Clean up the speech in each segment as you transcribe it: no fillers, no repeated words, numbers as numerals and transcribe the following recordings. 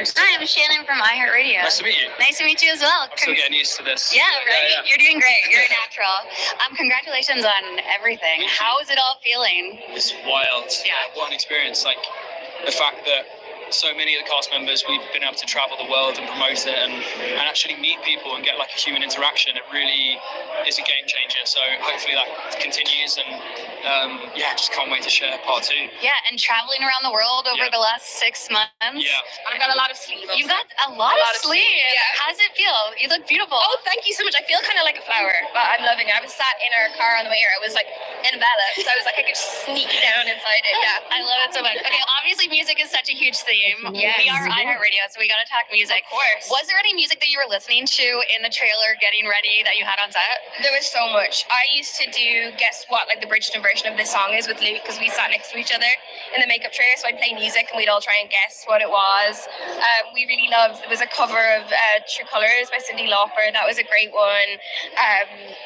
Nice. Hi, I'm Shannon from iHeartRadio. Nice to meet you. Nice to meet you as well. Still getting used to this. Yeah, right? Yeah. You're doing great. You're a natural. Congratulations on everything. How is it all feeling? It's wild. Yeah. What an experience. Like, the fact that so many of the cast members, we've been able to travel the world and promote it and actually meet people and get like a human interaction. It really is a game changer. So hopefully that continues, and just can't wait to share part 2. Yeah, and traveling around the world over the last 6 months. Yeah. I've got a lot of sleeves. You've got a lot of sleeves. Yeah. How does it feel? You look beautiful. Oh, thank you so much. I feel kind of like a flower, but I'm loving it. I was sat in our car on the way here. I was like enveloped, so I was like I could just sneak down inside it. Yeah. I love it so much. Okay, obviously music is such a huge theme. Yes. We are iHeartRadio, so we got to talk music. Of course. Was there any music that you were listening to in the trailer getting ready that you had on set? There was so much. I used to do guess what, like the Bridgerton version of this song is with Luke, because we sat next to each other in the makeup trailer, so I'd play music and we'd all try and guess what it was. We really loved, there was a cover of True Colours by Cyndi Lauper. That was a great one.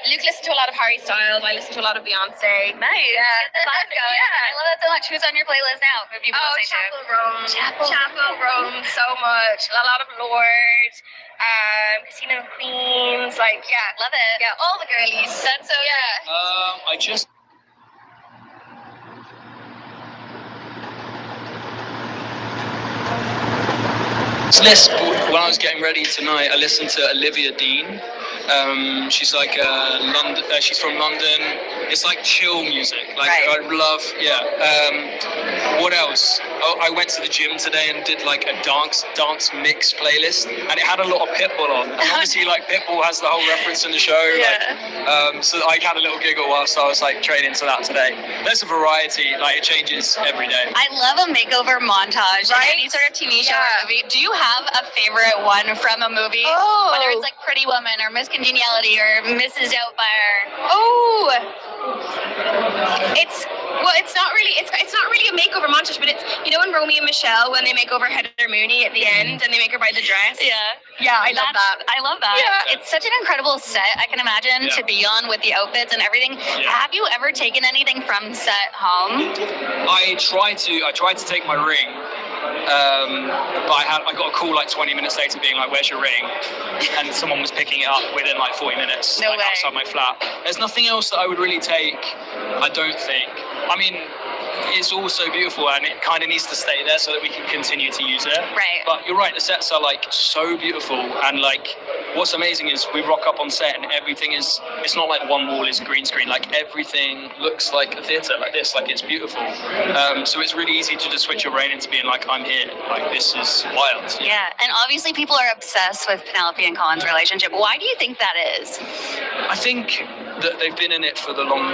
Luke listened to a lot of Harry Styles. I listened to a lot of Beyonce. Nice. Yeah. Get the vibe going. Yeah. I love that so much. Who's on your playlist now? Who have you been listening to? Chapel Rome. Chapel Rome, so much. A lot of Lord, Casino of Queens, like, yeah. Love it. Yeah, all the girlies. That's so I just when I was getting ready tonight, I listened to Olivia Dean. She's like London. She's from London. It's like chill music. Like I love. Yeah. What else? Oh, I went to the gym today and did like a dance mix playlist, and it had a lot of Pitbull on. And obviously, like Pitbull has the whole reference in the show. Yeah. Like, so I had a little giggle whilst I was like training to that today. There's a variety. Like it changes every day. I love a makeover montage in any sort of TV show or movie. Do you have a favorite one from a movie? Oh. Whether it's like Pretty Woman or Miss Congeniality or Mrs. Doubtfire. Oh, it's not really a makeover montage, but it's, you know, in Romeo and Michelle when they make over Heather Mooney at the end and they make her buy the dress. Yeah, I love that. I love that. Yeah. It's such an incredible set, I can imagine, to be on with the outfits and everything. Yeah. Have you ever taken anything from set home? I tried to take my ring, but I got a call like 20 minutes later being like, "Where's your ring?" And someone was picking it up within like 40 minutes, No like way. outside my flat. There's nothing else that I would really take. I don't think. I mean, it's all so beautiful and it kind of needs to stay there so that we can continue to use it. Right. But you're right, the sets are like so beautiful, and like what's amazing is we rock up on set and everything is, it's not like one wall is a green screen, like everything looks like a theatre, like this, like it's beautiful. So it's really easy to just switch your brain into being like, I'm here, like this is wild. Yeah, and obviously people are obsessed with Penelope and Colin's relationship. Why do you think that is? I think that they've been in it for the long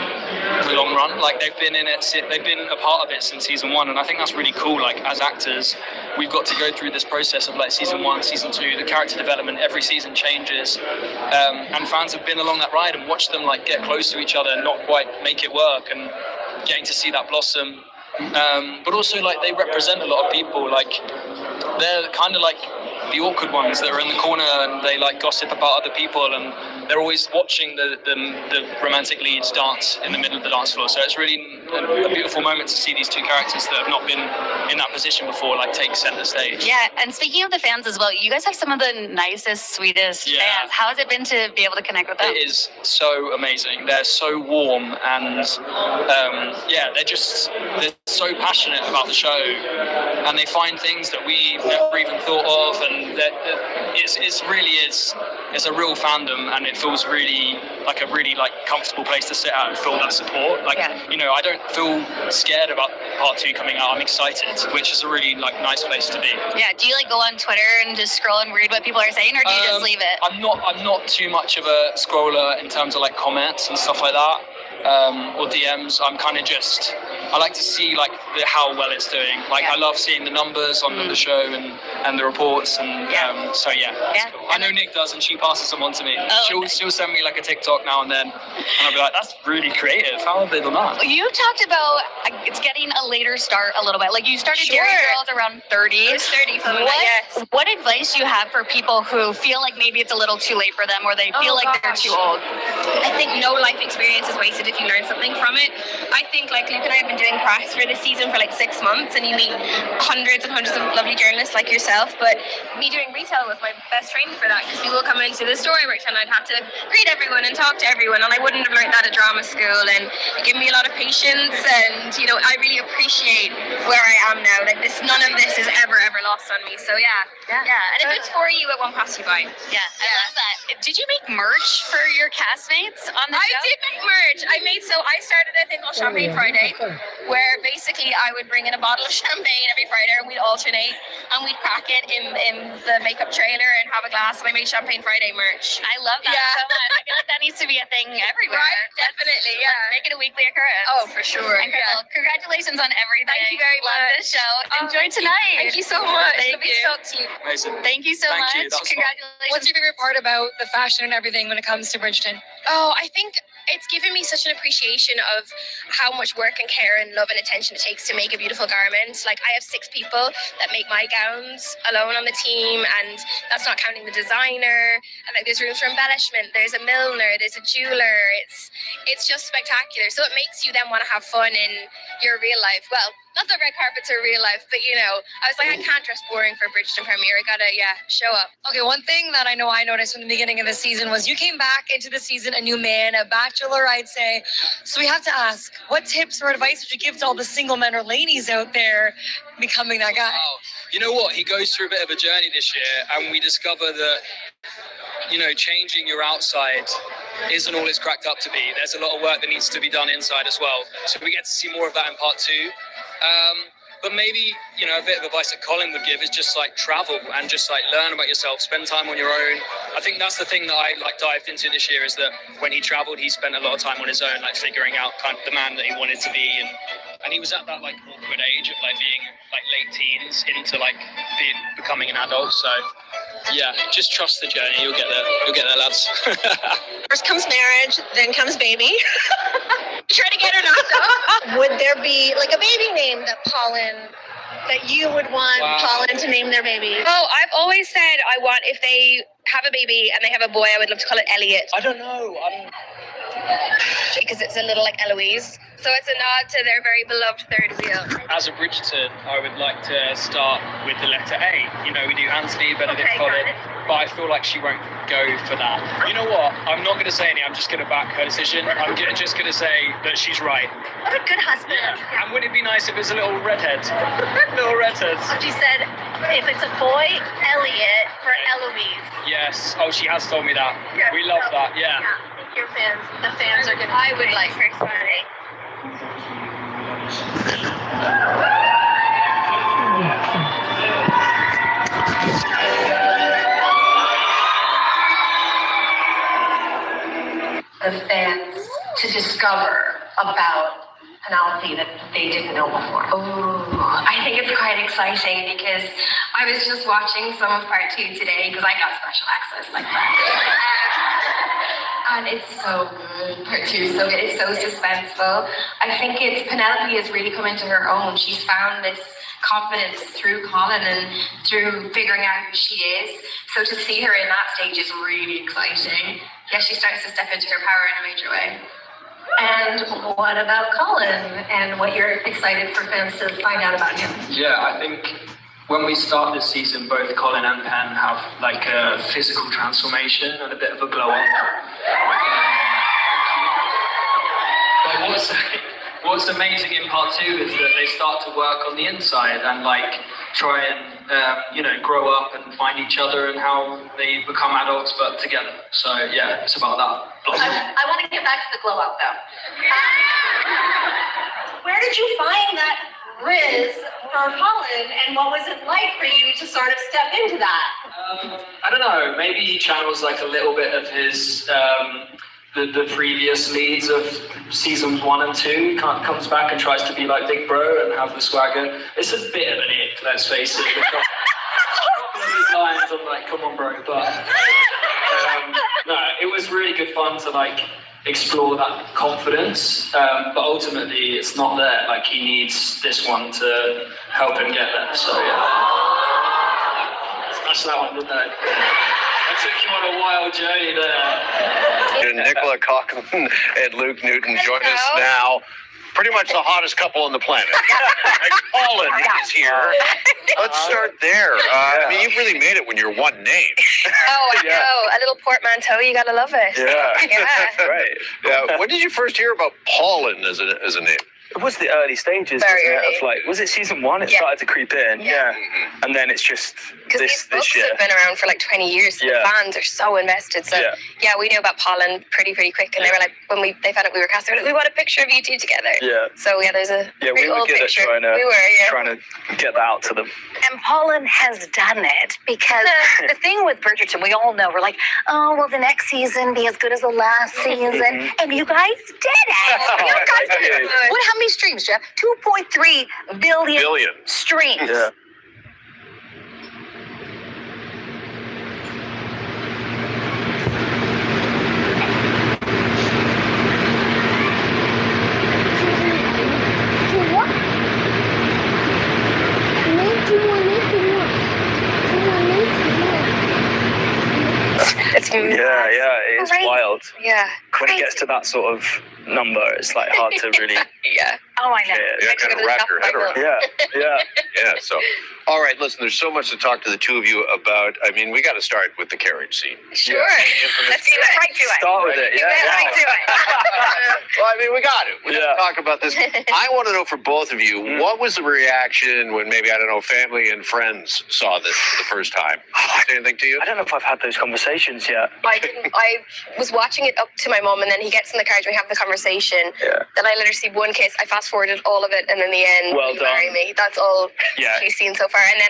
run. Like they've been in it, they've been a part of it since season 1, and I think that's really cool. Like as actors, we've got to go through this process of like season 1, season 2, the character development. Every season changes, and fans have been along that ride and watched them like get close to each other and not quite make it work, and getting to see that blossom. But also like they represent a lot of people. Like they're kind of like the awkward ones that are in the corner and they like gossip about other people, and they're always watching the romantic leads dance in the middle of the dance floor. So it's really a beautiful moment to see these two characters that have not been in that position before like take center stage. Yeah, and speaking of the fans as well, you guys have some of the nicest, sweetest fans. How has it been to be able to connect with them? It is so amazing. They're so warm and they're so passionate about the show, and they find things that we never even thought of, and it's a real fandom, and it feels really comfortable place to sit at and feel that support. Like, you know, I don't feel scared about part 2 coming out. I'm excited, which is a really like nice place to be. Yeah. Do you like go on Twitter and just scroll and read what people are saying, or do you just leave it? I'm not too much of a scroller in terms of like comments and stuff like that. Or DMs. I'm kind of just, I like to see like how well it's doing. Like I love seeing the numbers on the show and the reports, and so cool. I know Nick does, and she passes them on to me. She'll send me like a TikTok now and then, and I'll be like, that's really creative. How have they done that? You talked about it's getting a later start a little bit. Like you started Dairy Girls around 30. I was 30 for yes. What advice do you have for people who feel like maybe it's a little too late for them, or they feel like they're too old? I think no life experience is wasted if you learn something from it. I think like Luke and I have been doing press for this season Bridgerton for like 6 months and you meet hundreds and hundreds of lovely journalists like yourself. But me doing retail was my best training for that, because people would come into the storybook and I'd have to greet everyone and talk to everyone, and I wouldn't have learned that at drama school, and it gave me a lot of patience, and you know, I really appreciate where I am now. Like this, none of this is ever lost on me. So yeah. And if it's for you, it won't pass you by. Yeah, I love that. Did you make merch for your castmates on the show? I did make merch. I started a thing called Champagne Friday, where basically I would bring in a bottle of champagne every Friday and we'd alternate and we'd crack it in the makeup trailer and have a glass, and I made Champagne Friday merch. I love that so much. I feel like that needs to be a thing everywhere. Right, definitely, Let's make it a weekly occurrence. Oh, for sure. Incredible. Yeah. Congratulations on everything. Thank you very Love much. this show. Enjoy tonight. Thank you so much. Thank Lovely you. to talk to you. Amazing. Thank you so Thank much. you. That was fun. Congratulations. What's your favorite part about the fashion and everything when it comes to Bridgerton? Oh, I think it's given me such an appreciation of how much work and care and love and attention it takes to make a beautiful garment. Like, I have 6 people that make my gowns alone on the team, and that's not counting the designer. And like, there's rooms for embellishment, there's a milliner, there's a jeweler. It's just spectacular. So it makes you then want to have fun in your real life. Well, not that red carpets are real life, but you know, I was like, I can't dress boring for a Bridgerton premiere. I gotta, show up. Okay, one thing that I know I noticed from the beginning of the season was you came back into the season a new man, a bachelor, I'd say. So we have to ask, what tips or advice would you give to all the single men or ladies out there becoming that guy? Wow. You know what? He goes through a bit of a journey this year, and we discover that, you know, changing your outside isn't all it's cracked up to be. There's a lot of work that needs to be done inside as well. So we get to see more of that in part 2. But maybe, you know, a bit of advice that Colin would give is just like travel and just like learn about yourself, spend time on your own. I think that's the thing that I like dived into this year, is that when he traveled, he spent a lot of time on his own, like figuring out kind of the man that he wanted to be. And he was at that like awkward age of like being like late teens into like becoming an adult. So yeah, just trust the journey. You'll get there, lads. First comes marriage, then comes baby. Try to get her knocked up. Would there be like a baby name that you would want Polin to name their baby? Oh, I've always said if they have a baby and they have a boy, I would love to call it Elliot. I don't know. Because it's a little like Eloise. So it's a nod to their very beloved third wheel. As a Bridgerton, I would like to start with the letter A. You know, we do Anthony, Benedict, Okay, Colin, got it. but I feel like she won't go for that. You know what? I'm not going to say anything. I'm just going to back her decision. I'm just going to say that she's right. What a good husband. And would it be nice if it was a little redhead? Little redhead. She said, if it's a boy, Elliot for Eloise. Yes. Oh, she has told me that. Yeah. We love that. Yeah. Your fans, the fans are good. I would like her to say. The fans to discover about Penelope that they didn't know before. Oh, I think it's quite exciting because I was just watching some of part 2 today because I got special access like that. And it's so good. Part 2 is so good. It's so suspenseful. I think Penelope has really come into her own. She's found this confidence through Colin and through figuring out who she is. So to see her in that stage is really exciting. Yeah, she starts to step into her power in a major way. And what about Colin and what you're excited for fans to find out about him? Yeah, I think when we start this season, both Colin and Pen have like a physical transformation and a bit of a glow up. But what's amazing in part 2 is that they start to work on the inside and like try and grow up and find each other and how they become adults but together. So yeah, it's about that. I want to get back to the glow up though. Where did you find that Riz for Colin, and what was it like for you to sort of step into that? I don't know, maybe he channels like a little bit of his the previous leads of seasons 1 and 2. He comes back and tries to be like Big Bro and have the swagger. It's a bit of an ick, let's face it. These lines, I'm like, come on, bro. But no, it was really good fun to like explore that confidence. But ultimately, it's not there. Like he needs this one to help him get there. So yeah, that's that one, didn't I? I took you on a wild journey there. And Nicola, Colin, and Luke Newton join us now. Pretty much the hottest couple on the planet. And Colin is here. Let's start there. I mean, you've really made it when you're one name. Oh, I know. A little portmanteau, you gotta love it. Yeah. Yeah. Right. Yeah. When did you first hear about Polin as a name? It was the early stages, Very wasn't it? early. Of like, was it season 1? It Yeah. started to creep in. Yeah. And then it's just Because these this books year. have been around for like 20 years, so Yeah. the fans are so invested. So Yeah. we knew about Polin pretty quick, and they were like, when they found out we were cast, they were like, we want a picture of you two together. Yeah. So there's a Yeah, pretty we were old good at picture. trying We were. to get that out to them. And Polin has done it because the thing with Bridgerton, we all know, we're like, oh, will the next season be as good as the last season? And you guys did it. You guys did it. How many streams, Jeff? 2.3 billion streams. Yeah. It's Yeah, it is Crazy. wild. Yeah. When it gets to that sort of number, it's like hard to really. Yeah. Oh, I know. Yeah. Yeah, kind of wrap your head around. Yeah. Yeah, so. All right, listen, there's so much to talk to the two of you about. I mean, we got to start with the carriage scene. Sure. Infamous Let's get right to it. Start with it. Yeah. Right to it. Well, I mean, we got it. We got Yeah. to talk about this. I want to know from both of you, what was the reaction when maybe, I don't know, family and friends saw this for the first time? Say anything to you? I don't know if I've had those conversations yet. I was watching it up to my mum, and then he gets in the carriage, we have the conversation. Yeah. Then I let her see one kiss. I fast forwarded all of it, and in the end, Well will you marry done. me? That's all Yeah. she's seen so far. And then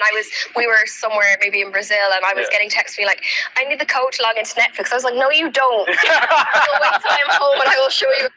we were somewhere maybe in Brazil, and I was getting texts being like, I need the code to log into Netflix. I was like, no, you don't. You'll wait till I'm home, and I will show you.